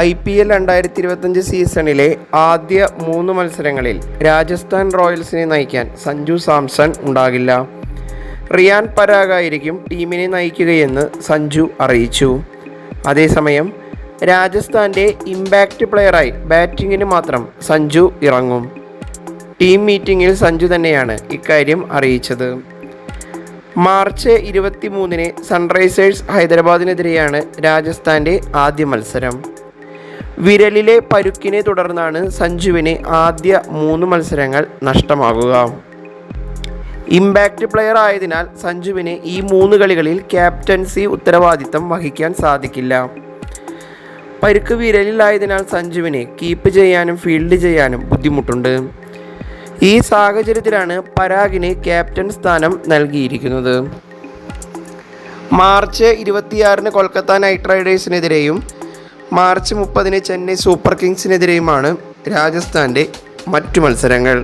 IPL 2025 സീസണിലെ ആദ്യ 3 മത്സരങ്ങളിൽ രാജസ്ഥാൻ റോയൽസിനെ നയിക്കാൻ സഞ്ജു സാംസൺ ഉണ്ടാകില്ല. റിയാൻ പരാഗായിരിക്കും ടീമിനെ നയിക്കുകയെന്ന് സഞ്ജു അറിയിച്ചു. അതേസമയം രാജസ്ഥാൻ്റെ ഇമ്പാക്റ്റ് പ്ലെയറായി ബാറ്റിങ്ങിന് മാത്രം സഞ്ജു ഇറങ്ങും. ടീം മീറ്റിംഗിൽ സഞ്ജു തന്നെയാണ് ഇക്കാര്യം അറിയിച്ചത്. മാർച്ച് 23-ന് സൺറൈസേഴ്സ് ഹൈദരാബാദിനെതിരെയാണ് രാജസ്ഥാൻ്റെ ആദ്യ മത്സരം. വിരലിലെ പരുക്കിനെ തുടർന്നാണ് സഞ്ജുവിന് ആദ്യ 3 മത്സരങ്ങൾ നഷ്ടമാകുക. ഇമ്പാക്റ്റ് പ്ലെയർ ആയതിനാൽ സഞ്ജുവിന് ഈ 3 കളികളിൽ ക്യാപ്റ്റൻസി ഉത്തരവാദിത്തം വഹിക്കാൻ സാധിക്കില്ല. പരുക്ക് വിരലിലായതിനാൽ സഞ്ജുവിന് കീപ്പ് ചെയ്യാനും ഫീൽഡ് ചെയ്യാനും ബുദ്ധിമുട്ടുണ്ട്. ഈ സാഹചര്യത്തിലാണ് പരാഗിന് ക്യാപ്റ്റൻ സ്ഥാനം നൽകിയിരിക്കുന്നത്. മാർച്ച് 26-ന് കൊൽക്കത്ത നൈറ്റ് റൈഡേഴ്സിനെതിരെയും മാർച്ച് 30-ന് ചെന്നൈ സൂപ്പർ കിങ്സിനെതിരെയുമാണ് രാജസ്ഥാൻ്റെ മറ്റു മത്സരങ്ങൾ.